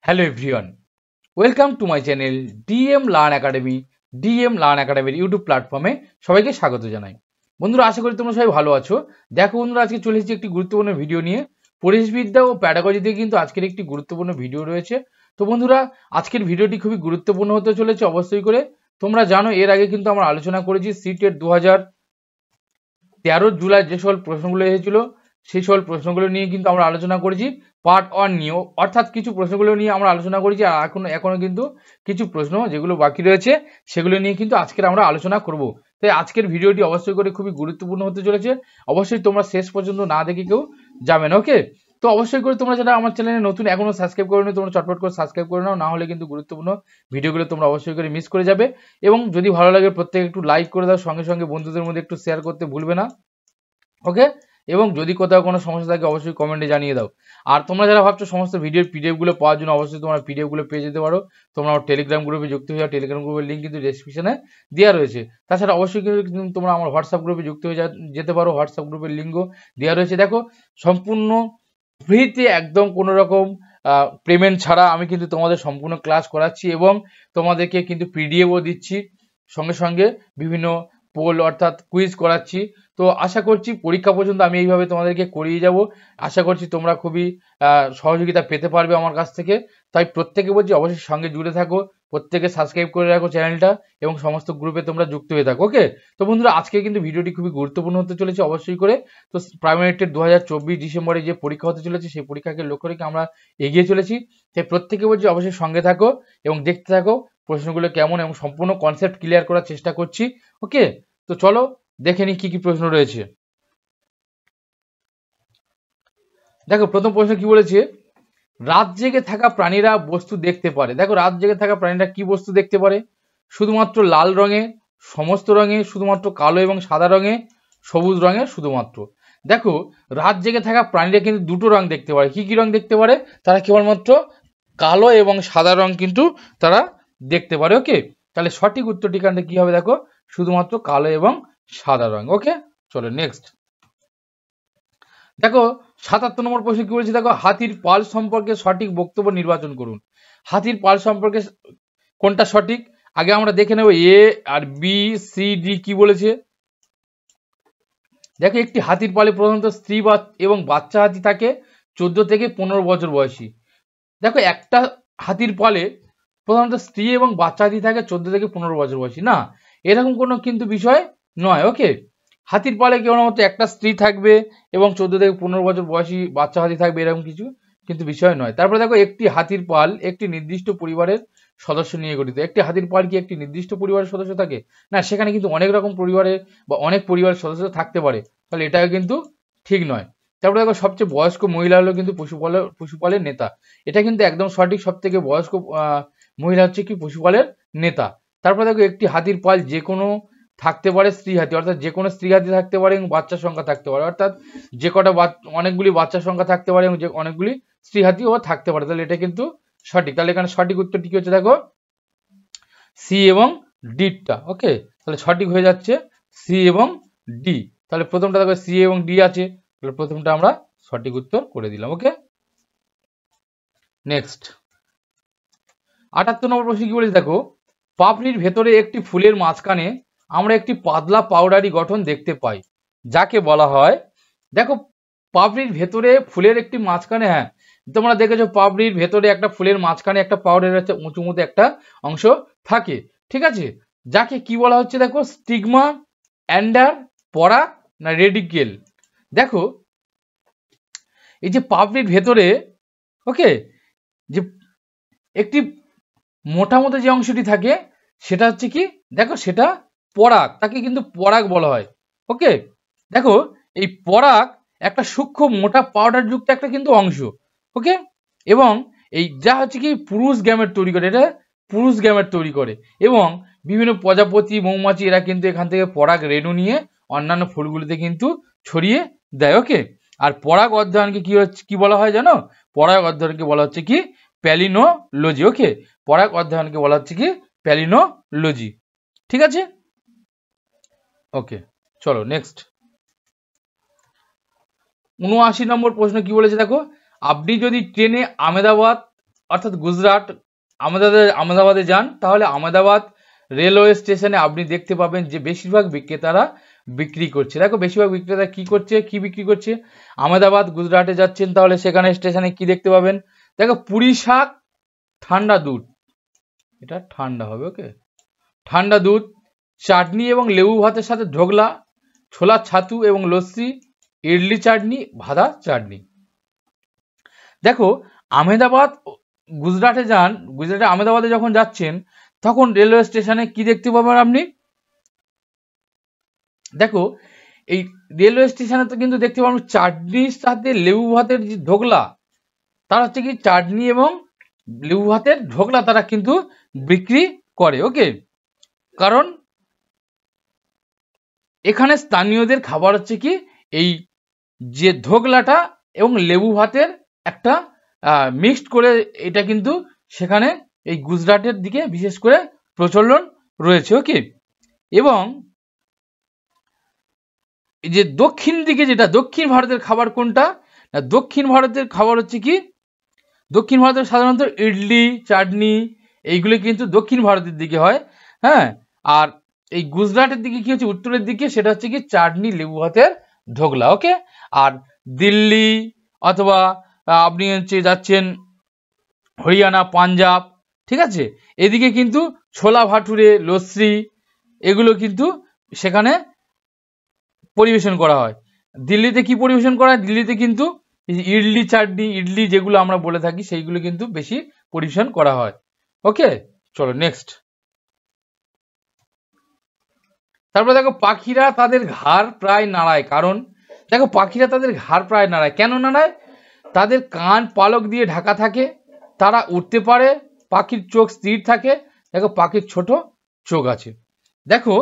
Hello everyone, welcome to my channel DM learn academy. DM learn একাডেমির YouTube প্ল্যাটফর্মে সবাইকে স্বাগত জানাই। বন্ধুরা, আশা করি তোমরা সবাই ভালো আছো। দেখো বন্ধুরা, আজকে চলে এসেছি একটি গুরুত্বপূর্ণ ভিডিও নিয়ে। পরিবেশবিদ্যা ও প্যাডাগজি থেকে কিন্তু আজকের একটি গুরুত্বপূর্ণ ভিডিও রয়েছে। তো বন্ধুরা, আজকের ভিডিওটি খুবই গুরুত্বপূর্ণ হতে চলেছে অবশ্যই করে। তোমরা জানো, এর আগে কিন্তু আমরা আলোচনা করেছি সিটেট 2013 জুলাই যে সকল প্রশ্নগুলো এসেছিল সেই সকল প্রশ্নগুলো নিয়ে কিন্তু আমরা আলোচনা করেছি পার্ট 1 নিয়ে, অর্থাৎ কিছু প্রশ্নগুলো নিয়ে আমরা আলোচনা করেছি। আর এখনো কিন্তু কিছু প্রশ্ন যেগুলো বাকি রয়েছে সেগুলো নিয়ে কিন্তু আজকের আমরা আলোচনা করব। তাই আজকের ভিডিওটি অবশ্যই করে খুবই গুরুত্বপূর্ণ হতে চলেছে। অবশ্যই তোমরা শেষ পর্যন্ত না দেখে কেউ যাবে না, ওকে? তো অবশ্যই করে তোমরা যারা আমার চ্যানেলে নতুন এখনো সাবস্ক্রাইব করে নি, তোমরা চটপট করে সাবস্ক্রাইব করে নাও, না হলে কিন্তু গুরুত্বপূর্ণ ভিডিওগুলো তোমরা অবশ্যই করে মিস করে যাবে। এবং যদি ভালো লাগে প্রত্যেকে একটু লাইক করে দাও, সঙ্গে সঙ্গে বন্ধুদের মধ্যে একটু শেয়ার করতে ভুলবে না, ওকে? এবং যদি কোথাও কোনো সমস্যা থাকে অবশ্যই কমেন্টে জানিয়ে দাও। আর তোমরা যারা ভাবছো সমস্ত ভিডিওর পিডিএফ গুলো পাওয়ার জন্য, অবশ্যই তোমরা পিডিএফ গুলো পেয়ে যেতে পারো। তোমরা আমার টেলিগ্রাম গ্রুপে যুক্ত হয়ে যাও, টেলিগ্রাম গ্রুপের লিঙ্ক কিন্তু ডেসক্রিপশনে দেওয়া রয়েছে। তাছাড়া অবশ্যই কিন্তু তোমরা আমার হোয়াটসঅ্যাপ গ্রুপে যুক্ত হয়ে যেতে পারো, হোয়াটসঅ্যাপ গ্রুপের লিঙ্কও দেওয়া রয়েছে। দেখো, সম্পূর্ণ ফ্রিতে, একদম কোনো রকম পেমেন্ট ছাড়া আমি কিন্তু তোমাদের সম্পূর্ণ ক্লাস করাচ্ছি এবং তোমাদেরকে কিন্তু পিডিএফও দিচ্ছি, সঙ্গে সঙ্গে বিভিন্ন পোল অর্থাৎ কুইজ করাচ্ছি। তো আশা করছি পরীক্ষা পর্যন্ত আমি এইভাবে তোমাদেরকে করিয়ে যাব। আশা করছি তোমরা খুবই সহযোগিতা পেতে পারবে আমার কাছ থেকে। তাই প্রত্যেকে বলছি অবশ্যই সঙ্গে জুড়ে থাকো, প্রত্যেকে সাবস্ক্রাইব করে রাখো চ্যানেলটা এবং সমস্ত গ্রুপে তোমরা যুক্ত হয়ে থাকো, ওকে? তো বন্ধুরা, আজকে কিন্তু ভিডিওটি খুবই গুরুত্বপূর্ণ হতে চলেছে অবশ্যই করে। তো প্রাইমারি টেট 2024 ডিসেম্বরে যে পরীক্ষা হতে চলেছে সেই পরীক্ষাকে লক্ষ্য রেখে আমরা এগিয়ে চলেছি। তাই প্রত্যেকে বলছি অবশ্যই সঙ্গে থাকো এবং দেখতে থাকো প্রশ্নগুলো কেমন, এবং সম্পূর্ণ কনসেপ্ট ক্লিয়ার করার চেষ্টা করছি, ওকে? তো চলো দেখে নি কি কি প্রশ্ন রয়েছে। দেখো, প্রথম প্রশ্ন কি বলেছে, রাত জেগে থাকা প্রাণীরা বস্তু দেখতে পারে। দেখো, রাত জেগে থাকা প্রাণীরা কি বস্তু দেখতে পারে? শুধুমাত্র লাল রঙে, সমস্ত রঙে, শুধুমাত্র কালো এবং সাদা রঙে, সবুজ রঙে শুধুমাত্র। দেখো, রাত জেগে থাকা প্রাণীরা কিন্তু দুটো রং দেখতে পারে। কি কি রং দেখতে পারে? তারা কেবলমাত্র কালো এবং সাদা রং কিন্তু তারা দেখতে পারে, ওকে? তাহলে সঠিক উত্তরটি এখানে কি হবে? দেখো, শুধুমাত্র কালো এবং সাদা রং, ওকে? চলো নেক্সট। দেখো, ৭৭ নম্বর প্রশ্ন কি বলেছে? দেখো, হাতির পাল সম্পর্কে সঠিক বক্তব্য নির্বাচন করুন। হাতির পাল সম্পর্কে কোনটা সঠিক? আগে আমরা দেখে নেব এ আর বি সি ডি কি বলেছে। দেখো, একটি হাতির পালে প্রধানত স্ত্রী এবং বাচ্চা হাতি থাকে 14 থেকে 15 বছর বয়সী। দেখো, একটা হাতির পালে প্রধানত স্ত্রী এবং বাচ্চা হাতি থাকে 14 থেকে 15 বছর বয়সী, না এরকম কোনো কিন্তু বিষয় নয়, ওকে? হাতির পালে কেবলমাত্র একটা স্ত্রী থাকবে এবং 14 থেকে 15 বছর বয়সী বাচ্চা হাতি থাকবে, এরকম কিছু কিন্তু বিষয় নয়। তারপরে দেখো, একটি হাতির পাল একটি নির্দিষ্ট পরিবারের সদস্য নিয়ে গঠিত। একটি হাতির পাল কি একটি নির্দিষ্ট পরিবারের সদস্য থাকে? না, সেখানে কিন্তু অনেক রকম পরিবারের বা অনেক পরিবারের সদস্য থাকতে পারে, তাহলে এটাও কিন্তু ঠিক নয়। তারপরে দেখো, সবচেয়ে বয়স্ক মহিলা হলো কিন্তু পশুপালের নেতা। এটা কিন্তু একদম সঠিক, সব থেকে বয়স্ক মহিলা হচ্ছে কি পশুপালের নেতা। তারপরে দেখো, একটি হাতির পাল যে কোনো থাকতে পারে স্ত্রী হাতি, অর্থাৎ যে কোনো স্ত্রী হাতি থাকতে পারে এবং বাচ্চার সংখ্যা থাকতে পারে, অর্থাৎ যে কটা অনেকগুলি বাচ্চার সংখ্যা থাকতে পারে এবং যে অনেকগুলি স্ত্রী হাতিও থাকতে পারে, তাহলে এটা কিন্তু সঠিক। তাহলে এখানে সঠিক উত্তরটি কি হচ্ছে? দেখো, সি এবং ডিটা, ওকে? তাহলে সঠিক হয়ে যাচ্ছে সি এবং ডি। তাহলে প্রথমটা দেখো সি এবং ডি আছে, তাহলে প্রথমটা আমরা সঠিক উত্তর করে দিলাম, ওকে? নেক্সট, ৭৮ নম্বর প্রশ্ন কি বলেছে? দেখো, পাপড়ির ভেতরে একটি ফুলের মাঝখানে আমরা একটি পাতলা পাউডারি গঠন দেখতে পাই, যাকে বলা হয়। দেখো, পাপড়ির ভেতরে ফুলের একটি মাঝখানে, হ্যাঁ তোমরা দেখেছো পাপড়ির ভেতরে একটা ফুলের মাঝখানে একটা পাউডার হচ্ছে উঁচু মতো একটা অংশ থাকে, ঠিক আছে? যাকে কি বলা হচ্ছে? দেখো, স্টিগমা, অ্যান্ডার, পরাগ না রেডিকেল। দেখো, এই যে পাপড়ির ভেতরে, ওকে, যে একটি মোটা মতো যে অংশটি থাকে সেটা হচ্ছে কি? দেখো, সেটা পরাগ, তাকে কিন্তু পরাগ বলা হয়, ওকে? দেখো, এই পরাগ একটা সূক্ষ্ম মোটা পাউডার যুক্ত একটা কিন্তু অংশ, ওকে? এবং এই যা হচ্ছে কি পুরুষ গ্যামেট তৈরি করে, এটা পুরুষ গ্যামেট তৈরি করে এবং বিভিন্ন প্রজাপতি, মৌমাছি এরা কিন্তু এখান থেকে পরাগ রেণু নিয়ে অন্যান্য ফুলগুলিতে কিন্তু ছড়িয়ে দেয়, ওকে? আর পরাগ অধ্যয়নকে কি বলা হয় জানো? পরাগ অধ্যয়নকে বলা হচ্ছে কি প্যালিনোলজি, ওকে? পরাগ অধ্যয়নকে বলা হচ্ছে কি প্যালিনোলজি, ঠিক আছে? ওকে, চলো নেক্সট। ৭৯ নম্বর প্রশ্ন কি বলেছে? দেখো, আপনি যদি ট্রেনে আহমেদাবাদ অর্থাৎ গুজরাট আহমেদাবাদে যান, তাহলে আহমেদাবাদ রেলওয়ে স্টেশনে আপনি দেখতে পাবেন যে বেশিরভাগ বিক্রেতারা বিক্রি করছে। দেখো বেশিরভাগ বিক্রেতা কি করছে, কি বিক্রি করছে। আহমেদাবাদ গুজরাটে যাচ্ছেন, তাহলে সেখানে স্টেশনে কি দেখতে পাবেন, দেখো পুরি শাক, ঠান্ডা দুধ, এটা ঠান্ডা হবে, ওকে, ঠান্ডা দুধ, চাটনি এবং লেবু ভাতের সাথে ঢোকলা, ছোলা ছাতু এবং লস্যি, ইডলি চাটনি, ভাদা চাটনি। দেখো আহমেদাবাদ গুজরাটে যান, গুজরাটে আহমেদাবাদে যখন যাচ্ছেন তখন রেলওয়ে স্টেশনে কি দেখতে পাবেন আপনি, দেখো এই রেলওয়ে স্টেশনে তো কিন্তু দেখতে পাবেন চাটনির সাথে লেবু ভাতের যে ঢোকলা, তারা হচ্ছে কি চাটনি এবং লেবু ভাতের ঢোকলা তারা কিন্তু বিক্রি করে, ওকে। কারণ এখানে স্থানীয়দের খাবার হচ্ছে কি এই যে ঢোকলাটা এবং লেবু ভাতের একটা মিক্সড করে, এটা কিন্তু সেখানে এই গুজরাটের দিকে বিশেষ করে প্রচলন রয়েছে, ওকে। এবং এই যে দক্ষিণ দিকে যেটা দক্ষিণ ভারতের খাবার কোনটা না, দক্ষিণ ভারতের খাবার হচ্ছে কি, দক্ষিণ ভারতের সাধারণত ইডলি চাটনি এইগুলো কিন্তু দক্ষিণ ভারতের দিকে হয়, হ্যাঁ। আর এই গুজরাটের দিকে কি হচ্ছে, উত্তরের দিকে, সেটা হচ্ছে কি চাটনি লেবু ভাতের ঢোকলা, ওকে। আর দিল্লি অথবা আপনি হচ্ছে যাচ্ছেন হরিয়ানা, পাঞ্জাব, ঠিক আছে, এদিকে কিন্তু ছোলা ভাটুরে, লস্যি এগুলো কিন্তু সেখানে পরিবেশন করা হয়। দিল্লিতে কি পরিবেশন করা হয়, দিল্লিতে কিন্তু ইডলি চাটনি, ইডলি যেগুলো আমরা বলে থাকি সেইগুলো কিন্তু বেশি পরিবেশন করা হয়, ওকে। চলো নেক্সট। তারপরে দেখো পাখিরা তাদের ঘাড় প্রায় নাড়ায়, কারণ দেখো পাখিরা তাদের ঘাড় প্রায় নাড়ায়, কেন নাড়ায়, তাদের কান পালক দিয়ে ঢাকা থাকে, তারা উঠতে পারে, পাখির চোখ স্থির থাকে, দেখো পাখির ছোট চোখ আছে। দেখো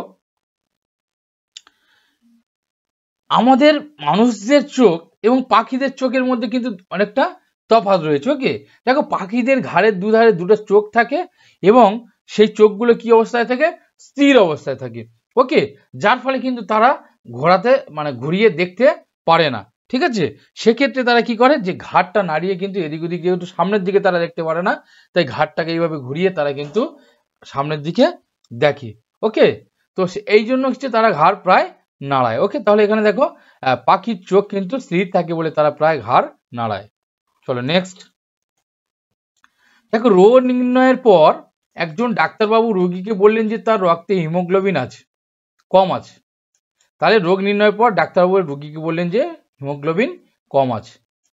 আমাদের মানুষদের চোখ এবং পাখিদের চোখের মধ্যে কিন্তু অনেকটা তফাৎ রয়েছে, ওকে। দেখো পাখিদের ঘাড়ের দুধারে দুটো চোখ থাকে এবং সেই চোখগুলো কি অবস্থায় থাকে, স্থির অবস্থায় থাকে, ওকে। যার ফলে কিন্তু তারা ঘোরাতে মানে ঘুরিয়ে দেখতে পারে না, ঠিক আছে। সেক্ষেত্রে তারা কি করে, যে ঘাড়টা নাড়িয়ে কিন্তু এদিক ওদিক যেহেতু সামনের দিকে তারা দেখতে পারে না, তাই ঘাড়টাকে এইভাবে ঘুরিয়ে তারা কিন্তু সামনের দিকে দেখে, ওকে। তো এই জন্য হচ্ছে তারা ঘাড় প্রায় নাড়ায়, ওকে। তাহলে এখানে দেখো পাখির চোখ কিন্তু স্থির থাকে বলে তারা প্রায় ঘাড় নাড়ায়। চলো নেক্সট। দেখো রোগ নির্ণয়ের পর একজন ডাক্তারবাবু রোগীকে বললেন যে তার রক্তে হিমোগ্লোবিন আছে, কম আছে। তাহলে রোগ নির্ণয়ের পর ডাক্তারবাবু রোগীকে বললেন যে হিমোগ্লোবিন কম আছে।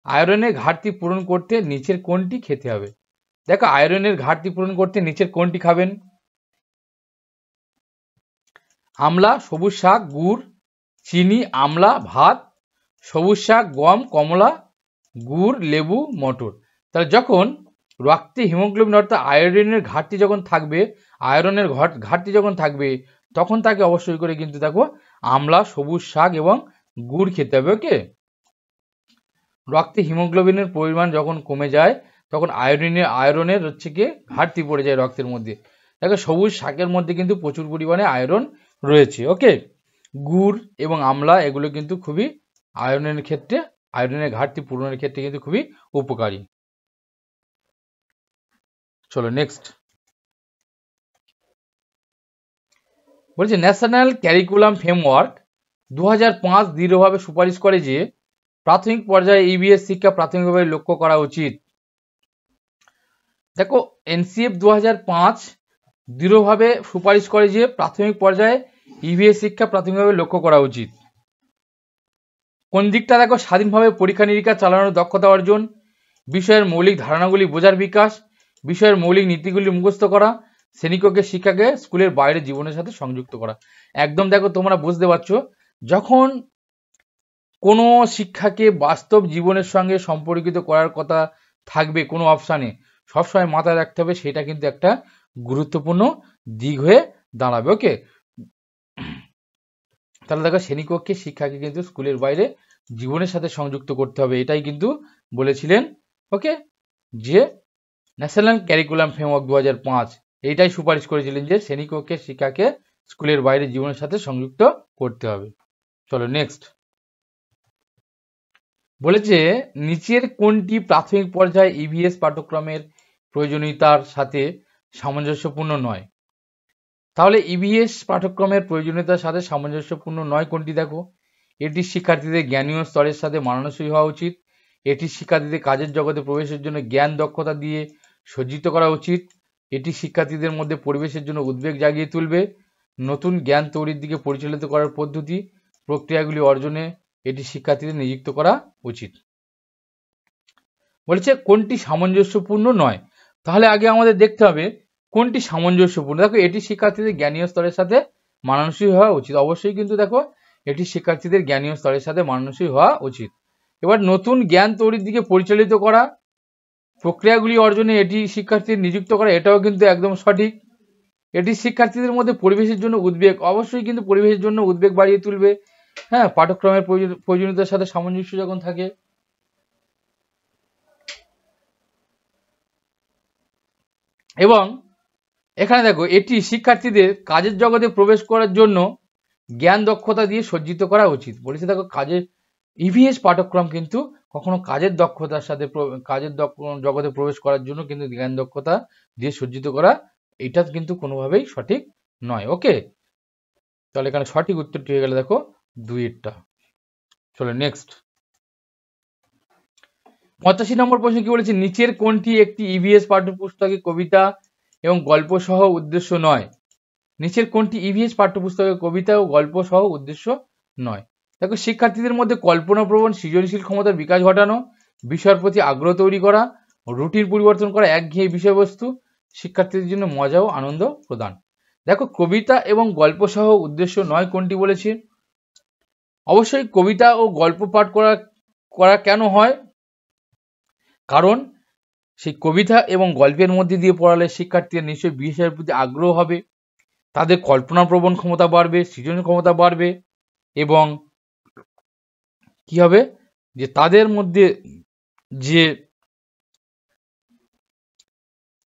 আয়রনের ঘাটতি পূরণ করতে নিচের কোনটি খেতে হবে, দেখো আয়রনের ঘাটতি পূরণ করতে নিচের কোনটি খাবেন, আমলা, সবুজ শাক, গুড়, চিনি, আমলা, ভাত, সবুজ শাক, গম, কমলা, গুড়, লেবু, মটর। তাহলে যখন রক্তে হিমোগ্লোবিন অর্থাৎ আয়োডিনের ঘাটতি যখন থাকবে, আয়রনের ঘাটতি যখন থাকবে, তখন তাকে অবশ্যই করে কিন্তু দেখো আমলা, সবুজ শাক এবং গুড় খেতে হবে, ওকে। রক্তে হিমোগ্লোবিনের পরিমাণ যখন কমে যায় তখন আয়রনের হচ্ছে কি ঘাটতি পড়ে যায় রক্তের মধ্যে। দেখো সবুজ শাকের মধ্যে কিন্তু প্রচুর পরিমাণে আয়রন রয়েছে, ওকে। গুড় এবং আমলা এগুলো কিন্তু খুবই আয়রনের ক্ষেত্রে, আয়রনের ঘাটতি পূরণের ক্ষেত্রে কিন্তু খুবই উপকারী। চলো নেক্সট। বলছে ন্যাশনাল ক্যারিকুলাম ফ্রেমওয়ার্ক 2005 দৃঢ়ভাবে সুপারিশ করে যে প্রাথমিক পর্যায়ে ইবিএস শিক্ষা প্রাথমিকভাবে লক্ষ্য করা উচিত। দেখো এনসিএফ 2005 দৃঢ়ভাবে সুপারিশ করে যে প্রাথমিক পর্যায়ে ইবিএস শিক্ষা প্রাথমিকভাবে লক্ষ্য করা উচিত। কোন দিকটা, দেখো স্বাধীনভাবে পরীক্ষা নিরীক্ষা চালানোর দক্ষতা অর্জন, বিষয়ের মৌলিক ধারণাগুলি বোঝার বিকাশ, বিষয়ের মৌলিক নীতিগুলি মুখস্থ করা, শ্রেণীকক্ষের শিক্ষাকে স্কুলের বাইরে জীবনের সাথে সংযুক্ত করা। একদম দেখো তোমরা বুঝতে পারছো, যখন কোনো শিক্ষাকে বাস্তব জীবনের সঙ্গে সম্পর্কিত করার কথা থাকবে কোনো অপশানে, সবসময় মাথায় রাখতে হবে সেটা কিন্তু একটা গুরুত্বপূর্ণ দিক হয়ে দাঁড়াবে, ওকে। তাহলে দেখো শ্রেণীকক্ষে শিক্ষাকে কিন্তু স্কুলের বাইরে জীবনের সাথে সংযুক্ত করতে হবে, এটাই কিন্তু বলেছিলেন, ওকে, যে ন্যাশনাল ক্যারিকুলাম ফ্রেমওয়ার্ক 2005 এইটাই সুপারিশ করেছিলেন যে শ্রেণীকক্ষের শিক্ষাকে স্কুলের বাইরে জীবনের সাথে সংযুক্ত করতে হবে। চলো নেক্সট। বলেছে নিচের কোনটি প্রাথমিক পর্যায়ে ইভিএস পাঠ্যক্রমের প্রয়োজনীয়তার সাথে সামঞ্জস্যপূর্ণ নয়। তাহলে ইভিএস পাঠ্যক্রমের প্রয়োজনীয়তার সাথে সামঞ্জস্যপূর্ণ নয় কোনটি? দেখো, এটি শিক্ষার্থীদের জ্ঞানীয় স্তরের সাথে মানানসই হওয়া উচিত। এটি শিক্ষার্থীদের কাজের জগতে প্রবেশের জন্য জ্ঞান দক্ষতা দিয়ে সজ্জিত করা উচিত। এটি শিক্ষার্থীদের মধ্যে পরিবেশের জন্য উদ্বেগ জাগিয়ে তুলবে। নতুন জ্ঞান তৈরির দিকে পরিচালিত করার পদ্ধতি প্রক্রিয়াগুলি অর্জনে এটি শিক্ষার্থীদের নিযুক্ত করা উচিত। বলেছে কোনটি সামঞ্জস্যপূর্ণ নয়। তাহলে আগে আমাদের দেখতে হবে কোনটি সামঞ্জস্যপূর্ণ। দেখো, এটি শিক্ষার্থীদের জ্ঞানীয় স্তরের সাথে মানানসই হওয়া উচিত। অবশ্যই কিন্তু দেখো, এটি শিক্ষার্থীদের জ্ঞানীয় স্তরের সাথে মানানসই হওয়া উচিত। এবার নতুন জ্ঞান তৈরির দিকে পরিচালিত করা প্রক্রিয়াগুলি অর্জনে এটি শিক্ষার্থীদের নিযুক্ত করা, এটাও কিন্তু একদম সঠিক। এটি শিক্ষার্থীদের মধ্যে পরিবেশের জন্য উদ্বেগ, অবশ্যই কিন্তু পরিবেশের জন্য উদ্বেগ বাড়িয়ে তুলবে। হ্যাঁ, পাঠ্যক্রমের প্রয়োজনীয়তার সাথে সামঞ্জস্য যখন থাকে। এবং এখানে দেখো, এটি শিক্ষার্থীদের কাজের জগতে প্রবেশ করার জন্য জ্ঞান দক্ষতা দিয়ে সজ্জিত করা উচিত। বলেছে দেখো, কাজের ইভিএস পাঠ্যক্রম কিন্তু কখনো কাজের দক্ষতার সাথে জগতে প্রবেশ করার জন্য কিন্তু জ্ঞান দক্ষতা দিয়ে সজ্জিত করা, এটা কিন্তু কোনোভাবেই সঠিক নয়। ওকে, তাহলে এখানে সঠিক উত্তরটি হয়ে গেল দেখো 2-এরটা। চলো নেক্সট। 85 নম্বর প্রশ্ন কি বলেছে? নিচের কোনটি একটি ইভিএস পাঠ্যপুস্তকে কবিতা এবং গল্প সহ উদ্দেশ্য নয়? নিচের কোনটি ইভিএস পাঠ্যপুস্তকে কবিতা ও গল্প সহ উদ্দেশ্য নয়? দেখো, শিক্ষার্থীদের মধ্যে কল্পনাপ্রবণ সৃজনশীল ক্ষমতার বিকাশ ঘটানো, বিষয়ের প্রতি আগ্রহ তৈরি করা, রুটিন পরিবর্তন করা, একঘেয়ে বিষয়বস্তু, শিক্ষার্থীদের জন্য মজা ও আনন্দ প্রদান। দেখো, কবিতা এবং গল্প সহ উদ্দেশ্য নয় কোনটি বলেছে? অবশ্যই কবিতা ও গল্প পাঠ করা কেন হয়? কারণ সেই কবিতা এবং গল্পের মধ্যে দিয়ে পড়ালে শিক্ষার্থীরা নিশ্চয়ই বিষয়ের প্রতি আগ্রহ হবে, তাদের কল্পনাপ্রবণ ক্ষমতা বাড়বে, সৃজনশীল ক্ষমতা বাড়বে, এবং কি হবে যে তাদের মধ্যে যে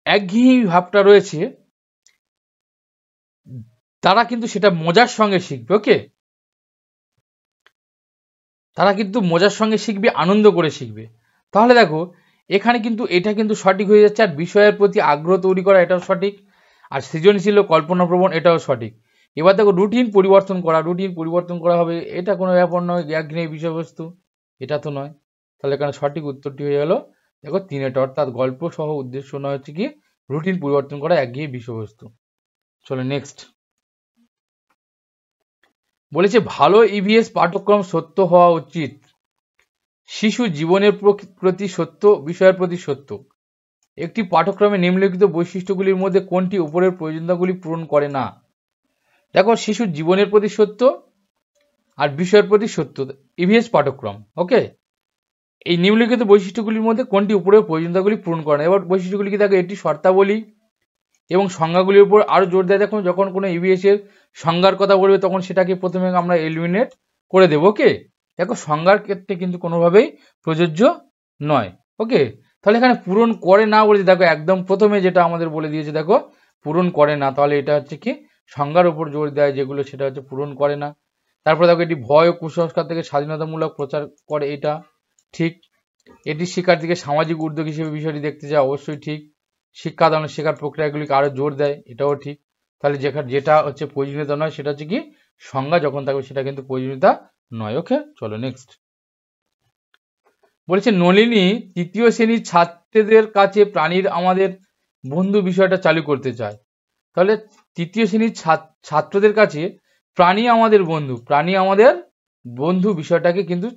একঘেয়ে ভাবটা রয়েছে তারা কিন্তু সেটা মজার সঙ্গে শিখবে। ওকে, তারা কিন্তু মজার সঙ্গে শিখবে, আনন্দ করে শিখবে। তাহলে দেখো, এখানে কিন্তু এটা কিন্তু সঠিক হয়ে যাচ্ছে। আর বিষয়ের প্রতি আগ্রহ তৈরি করা, এটাও সঠিক। আর সৃজনশীল ও কল্পনাপ্রবণ, এটাও সঠিক। এবার দেখো, রুটিন পরিবর্তন করা হবে, এটা কোনো ব্যাপার নয়। একঘেয়ে বিষয়বস্তু, এটা তো নয়। তাহলে এখানে সঠিক উত্তরটি হয়ে গেল দেখো 3-এটা, অর্থাৎ গল্প সহ উদ্দেশ্য নয় হচ্ছে কি রুটিন পরিবর্তন করা, একঘেয়ে বিষয়বস্তু। চলো নেক্সট। বলেছে ভালো ইভিএস পাঠ্যক্রম সত্য হওয়া উচিত। শিশু জীবনের প্রতি সত্য, বিষয়ের প্রতি সত্য। একটি পাঠ্যক্রমে নিম্নলিখিত বৈশিষ্ট্যগুলির মধ্যে কোনটি উপরের প্রয়োজনীয়তাগুলি পূরণ করে না? দেখো, শিশুর জীবনের প্রতি সত্য আর বিষয়ের প্রতি সত্য, ইভিএস পাঠ্যক্রম। ওকে, এই নিম্নলিখিত বৈশিষ্ট্যগুলির মধ্যে কোনটি উপরের প্রয়োজনীয়তাগুলি পূরণ করে না? এবার বৈশিষ্ট্যগুলি কি? দেখো, এটি শর্তাবলী এবং সংজ্ঞাগুলির উপর আরো জোর দেয়। দেখো, যখন কোনো ইভিএস এর সংজ্ঞার কথা বলবে তখন সেটাকে প্রথমে আমরা এলিমিনেট করে দেবো। ওকে, দেখো, সংজ্ঞার ক্ষেত্রে কিন্তু কোনোভাবেই প্রযোজ্য নয়। ওকে, তাহলে এখানে পূরণ করে না বলেছে। দেখো, একদম প্রথমে যেটা আমাদের বলে দিয়েছে, দেখো পূরণ করে না, তাহলে এটা হচ্ছে কি সংজ্ঞার উপর জোর দেয় যেগুলো, সেটা হচ্ছে পূরণ করে না। তারপর দেখো, এটি ভয় ও কুসংস্কার থেকে স্বাধীনতামূলক প্রচার করে, এটা ঠিক। এটি শিক্ষার্থীকে সামাজিক উদ্যোগ হিসেবে বিষয়টি দেখতে চায়, অবশ্যই ঠিক। শিক্ষাদান শেখার প্রক্রিয়াগুলিকে আরো জোর দেয়, এটাও ঠিক। তাহলে যেটা হচ্ছে প্রয়োজনীয়তা নয়, সেটা হচ্ছে কি সংজ্ঞা যখন থাকবে সেটা কিন্তু প্রয়োজনীয়তা নয়। ওকে, চলো নেক্সট। বলেছে নলিনী 3য় শ্রেণীর ছাত্রদের কাছে প্রাণীর আমাদের বন্ধু বিষয়টা চালু করতে চায়। তাহলে 3য় শ্রেণীর ছাত্রদের কাছে প্রাণী আমাদের বন্ধু বিষয়টাকে কিন্তু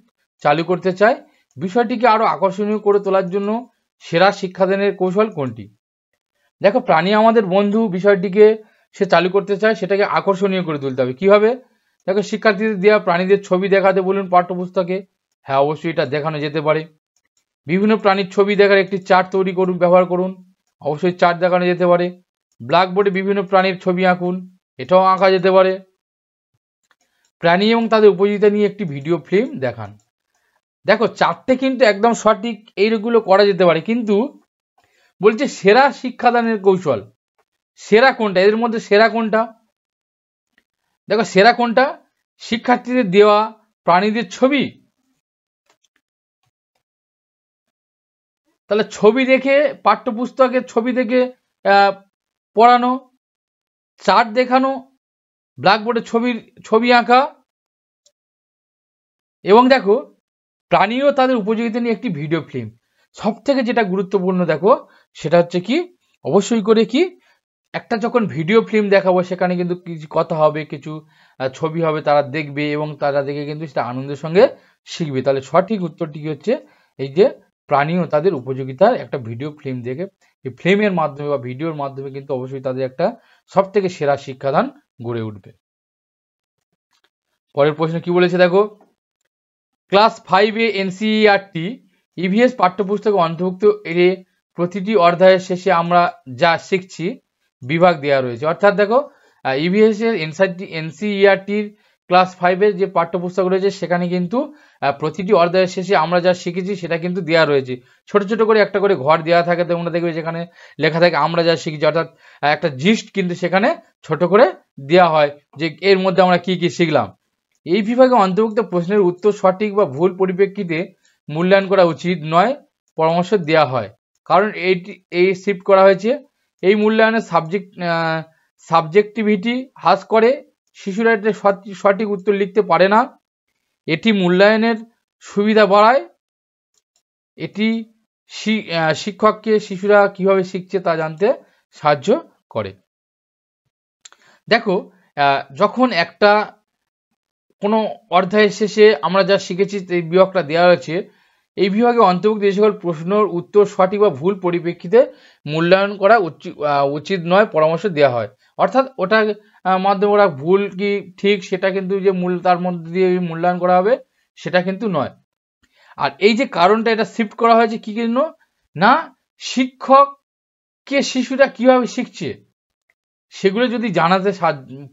চালু করতে চায়। বিষয়টিকে আরো আকর্ষণীয় করে তোলার জন্য সেরা শিক্ষাদানের কৌশল কোনটি? দেখো, প্রাণী আমাদের বন্ধু বিষয়টিকে সে চালু করতে চায়, সেটাকে আকর্ষণীয় করে তুলতে হবে। কিভাবে? দেখো, শিক্ষার্থীদের দেওয়া প্রাণীদের ছবি দেখাতে বলুন পাঠ্যপুস্তকে। হ্যাঁ, অবশ্যই এটা দেখানো যেতে পারে। বিভিন্ন প্রাণীর ছবি দেখার একটি চার্ট তৈরি করুন, ব্যবহার করুন, অবশ্যই চার্ট দেখানো যেতে পারে। ব্ল্যাকবোর্ডে বিভিন্ন প্রাণীর ছবি আঁকুন, এটাও আঁকা যেতে পারে। প্রাণী এবং তাদের উপযোগিতা নিয়ে একটি ভিডিও ফিল্ম দেখান। দেখো, চারটে কিন্তু একদম সঠিক, এইগুলো করা যেতে পারে, কিন্তু বলছে সেরা শিক্ষাদানের কৌশল, সেরা কোনটা? এদের মধ্যে সেরা কোনটা? দেখো, সেরা কোনটা? শিক্ষার্থীদের দেওয়া প্রাণীদের ছবি। তাহলে ছবি দেখে, পাঠ্যপুস্তকের ছবি দেখে পড়ানো, চার্ট দেখানো, ব্ল্যাকবোর্ডে ছবি আঁকা, এবং দেখো প্রাণী ও তাদের উপযোগিতা নিয়ে একটি ভিডিও ফিল্ম। সব থেকে যেটা গুরুত্বপূর্ণ দেখো সেটা হচ্ছে কি, অবশ্যই করে কি, একটা যখন ভিডিও ফিল্ম দেখাবো সেখানে কিন্তু কিছু কথা হবে, কিছু ছবি হবে, তারা দেখবে এবং তারা দেখে কিন্তু সেটা আনন্দের সঙ্গে শিখবে। তাহলে সঠিক উত্তরটি হচ্ছে এই যে প্রাণী ও তাদের উপযোগিতার একটা ভিডিও ফিল্ম দেখে, এই ফিল্মের মাধ্যমে বা ভিডিওর মাধ্যমে কিন্তু অবশ্যই তাদের একটা সব থেকে সেরা শিক্ষাদান গড়ে উঠবে। পরের প্রশ্ন কি বলেছে দেখো, ক্লাস 5-এ এনসিইআরটি ইভিএস পাঠ্যপুস্তকে অন্তর্ভুক্ত এর প্রতিটি অধ্যায়ের শেষে আমরা যা শিখছি বিভাগ দেওয়া রয়েছে। অর্থাৎ দেখো ইভিএস এর এনসিইআরটির ক্লাস 5-এর যে পাঠ্যপুস্তক রয়েছে সেখানে কিন্তু প্রতিটি অধ্যায়ের শেষে আমরা যা শিখেছি সেটা কিন্তু দেওয়া রয়েছে। ছোট ছোট করে একটা করে ঘর দেওয়া থাকে, তোমরা দেখবে যেখানে লেখা থাকে আমরা যা শিখেছি, অর্থাৎ একটা জিস্ট কিন্তু সেখানে ছোট করে দেওয়া হয় যে এর মধ্যে আমরা কি কি শিখলাম। এই বিভাগে অন্তর্ভুক্ত প্রশ্নের উত্তর সঠিক বা ভুল পরিপ্রেক্ষিতে মূল্যায়ন করা উচিত নয় পরামর্শ দেওয়া হয়। কারণ এই শিফট করা হয়েছে, এই মূল্যায়নের সাবজেক্টিভিটি হ্রাস করে, শিশুরা এটা সঠিক উত্তর লিখতে পারে না, এটি মূল্যায়নের সুবিধা বাড়ায়, এটি শিক্ষককে শিশুরা কিভাবে শিখছে তা জানতে সাহায্য করে। দেখো যখন একটা কোনো অধ্যায়ের শেষে আমরা যা শিখেছি এই বিভাগটা দেওয়া হয়েছে, এই বিভাগে অন্তর্ভুক্ত যে সকল প্রশ্নের উত্তর সঠিক বা ভুল পরিপ্রেক্ষিতে মূল্যায়ন করা উচিত নয় পরামর্শ দেওয়া হয়। অর্থাৎ ওটার মাধ্যমে ওরা ভুল কি ঠিক সেটা কিন্তু যে তার মধ্যে দিয়ে মূল্যায়ন করা হবে সেটা কিন্তু নয়। আর এই যে কারণটা এটা শিফট করা হয়েছে কি জন্য না, শিক্ষককে শিশুরা কিভাবে শিখছে সেগুলো যদি জানাতে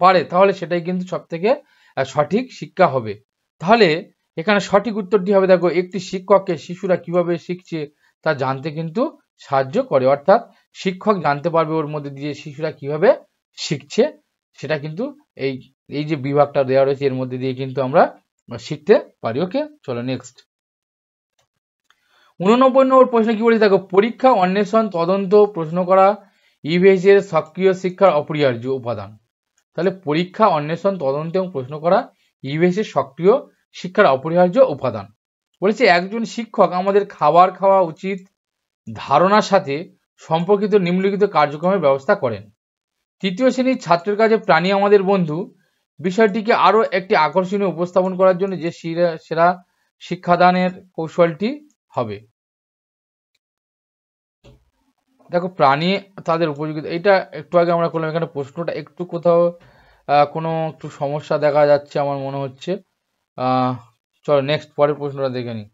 পারে তাহলে সেটাই কিন্তু সব থেকে সঠিক শিক্ষা হবে। তাহলে এখানে সঠিক উত্তরটি হবে দেখো, একটি শিক্ষককে শিশুরা কিভাবে শিখছে তা জানতে কিন্তু সাহায্য করে। অর্থাৎ শিক্ষক জানতে পারবে ওর মধ্যে দিয়ে শিশুরা কিভাবে শিখছে, সেটা কিন্তু এই যে বিভাগটা দেওয়া রয়েছে এর মধ্যে দিয়ে কিন্তু আমরা শিখতে পারি। ওকে, চলো নেক্সট। 89 নম্বর প্রশ্ন কি বলেছে দেখো, পরীক্ষা অন্বেষণ তদন্ত প্রশ্ন করা ইভিএস এর সক্রিয় শিক্ষার অপরিহার্য উপাদান। তাহলে পরীক্ষা অন্বেষণ তদন্ত এবং প্রশ্ন করা ইভিএস এর সক্রিয় শিক্ষার অপরিহার্য উপাদান। বলেছে একজন শিক্ষক আমাদের খাবার খাওয়া উচিত ধারণার সাথে সম্পর্কিত নিম্নলিখিত কার্যক্রমের ব্যবস্থা করেন। তৃতীয় শ্রেণীর ছাত্রের কাছে প্রাণী আমাদের বন্ধু বিষয়টিকে আরো একটি আকর্ষণীয় উপস্থাপন করার জন্য যে সেরা শিক্ষাদানের কৌশলটি হবে। দেখো প্রাণী তাদের উপযোগিতা, এটা একটু আগে আমরা করলাম, এখানে প্রশ্নটা একটু কোথাও কোনো একটু সমস্যা দেখা যাচ্ছে আমার মনে হচ্ছে। চলো নেক্সট পরের প্রশ্নটা দেখে নিই।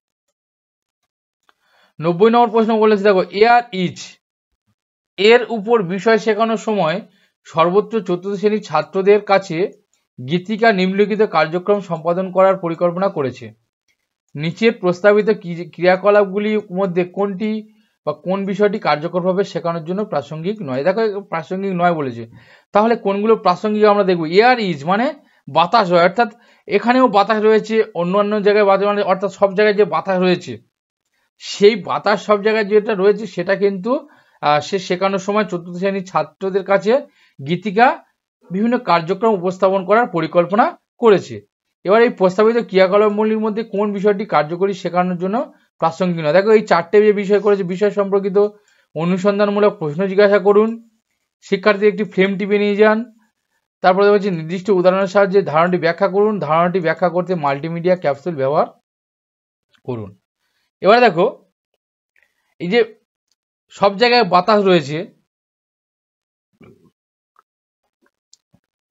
90 নম্বর প্রশ্ন বলেছে দেখো, এয়ার ইজ এর উপর বিষয় শেখানোর সময় সর্বত্র চতুর্থ শ্রেণীর ছাত্রদের কাছে গীতিকা নিম্নলিখিত কার্যক্রম সম্পাদন করার পরিকল্পনা করেছে। নিচের প্রস্তাবিত ক্রিয়াকলাপগুলির মধ্যে কোনটি বা কোন বিষয়টি কার্যকরভাবে শেখানোর জন্য প্রাসঙ্গিক নয়। দেখো প্রাসঙ্গিক নয় বলেছে, তাহলে কোনগুলো প্রাসঙ্গিক আমরা দেখবো। এয়ার ইজ মানে বাতাস হয়, অর্থাৎ এখানেও বাতাস রয়েছে, অন্য জায়গায় বাতাস মানে অর্থাৎ সব জায়গায় যে বাতাস রয়েছে সেই বাতাস সব জায়গায় যেটা রয়েছে সেটা কিন্তু সে শেখানোর সময় চতুর্থ শ্রেণীর ছাত্রদের কাছে গীতিকা বিভিন্ন কার্যক্রম উপস্থাপন করার পরিকল্পনা করেছে। এবার এই প্রস্তাবিত ক্রিয়াকলাপগুলির মধ্যে কোন বিষয়টি কার্যকরী শেখানোর জন্য প্রাসঙ্গিক নয়। দেখো এই চারটে যে বিষয় করেছে, বিষয় সম্পর্কিত অনুসন্ধানমূলক প্রশ্ন জিজ্ঞাসা করুন, শিক্ষার্থী একটি ফ্রেম টিপে নিয়ে যান, তারপরে হচ্ছে নির্দিষ্ট উদাহরণের সাহায্যে ধারণাটি ব্যাখ্যা করুন, ধারণাটি ব্যাখ্যা করতে মাল্টিমিডিয়া ক্যাপসুল ব্যবহার করুন। এবারে দেখো এই যে সব জায়গায় বাতাস রয়েছে,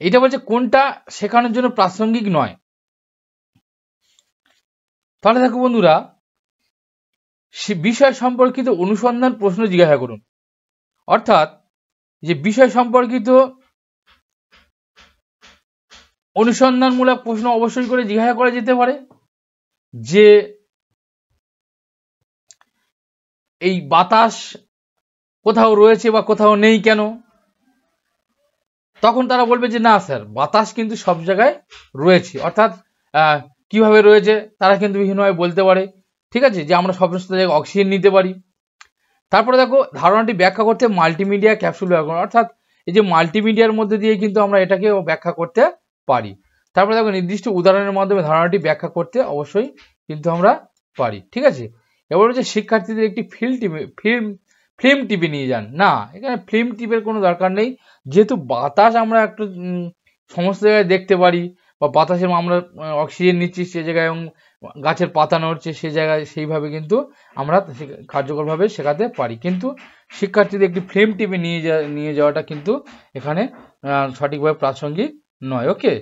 এটা বলছে কোনটা শেখানোর জন্য প্রাসঙ্গিক নয়। তাহলে দেখো বন্ধুরা, বিষয় সম্পর্কিত অনুসন্ধান প্রশ্ন জিজ্ঞাসা করুন, অর্থাৎ যে বিষয় সম্পর্কিত অনুসন্ধানমূলক প্রশ্ন অবশ্যই করে জিজ্ঞাসা করা যেতে পারে যে এই বাতাস কোথাও রয়েছে বা কোথাও নেই কেন। তখন তারা বলবে যে না স্যার বাতাস কিন্তু সব জায়গায় রয়েছে, অর্থাৎ কিভাবে রয়েছে তারা কিন্তু বিভিন্নভাবে বলতে পারে। ঠিক আছে, যে আমরা সমস্ত জায়গায় অক্সিজেন নিতে পারি, তারপরে দেখো ধারণাটি ব্যাখ্যা করতে মাল্টিমিডিয়া ক্যাপসুল ব্যবহার করো, অর্থাৎ এই যে মাল্টিমিডিয়ার মধ্যে দিয়ে কিন্তু আমরা এটাকে ব্যাখ্যা করতে পারি। তারপরে দেখো নির্দিষ্ট উদাহরণের মাধ্যমে ধারণাটি ব্যাখ্যা করতে অবশ্যই কিন্তু আমরা পারি। ঠিক আছে, এবার হচ্ছে শিক্ষার্থীদের একটি ফিল্ম টিপে নিয়ে যান। না, এখানে ফিল্ম টিপের কোনো দরকার নেই, যেহেতু বাতাস আমরা একটু সমস্ত জায়গায় দেখতে পারি, বা বাতাসে আমরা অক্সিজেন নিচ্ছি সে জায়গায়, এবং গাছের পাতা নড়ছে সে জায়গায়, সেইভাবে কিন্তু আমরা কার্যকরভাবে শেখাতে পারি। কিন্তু শিক্ষার্থীদের একটি ফিল্ম টিপে নিয়ে যাওয়াটা কিন্তু এখানে সঠিকভাবে প্রাসঙ্গিক নয়। ওকে,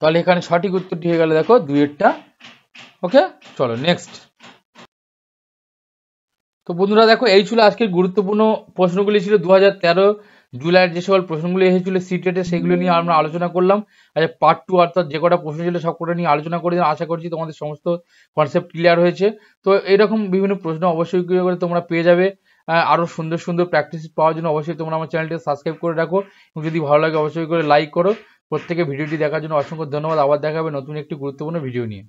তাহলে এখানে সঠিক উত্তরটি হয়ে গেল দেখো 2-এরটা। ওকে, চলো নেক্সট। তো বন্ধুরা দেখো, এই ছিল আজকের গুরুত্বপূর্ণ প্রশ্নগুলি, ছিল 2013 জুলাইয়ের যে সকল প্রশ্নগুলি এসেছিল সিটেটে, সেগুলো নিয়ে আমরা আলোচনা করলাম। আচ্ছা, পার্ট 2 অর্থাৎ যে কটা প্রশ্ন ছিল সব কটা নিয়ে আলোচনা করে আশা করছি তোমাদের সমস্ত কনসেপ্ট ক্লিয়ার হয়েছে। তো এরকম বিভিন্ন প্রশ্ন অবশ্যই করে তোমরা পেয়ে যাবে। আরও সুন্দর সুন্দর প্র্যাকটিস পাওয়ার জন্য অবশ্যই তোমরা আমার চ্যানেলটি সাবস্ক্রাইব করে রাখো, এবং যদি ভালো লাগে অবশ্যই করে লাইক করো। প্রত্যেকে ভিডিওটি দেখার জন্য অসংখ্য ধন্যবাদ। আবার দেখা হবে নতুন একটি গুরুত্বপূর্ণ ভিডিও নিয়ে।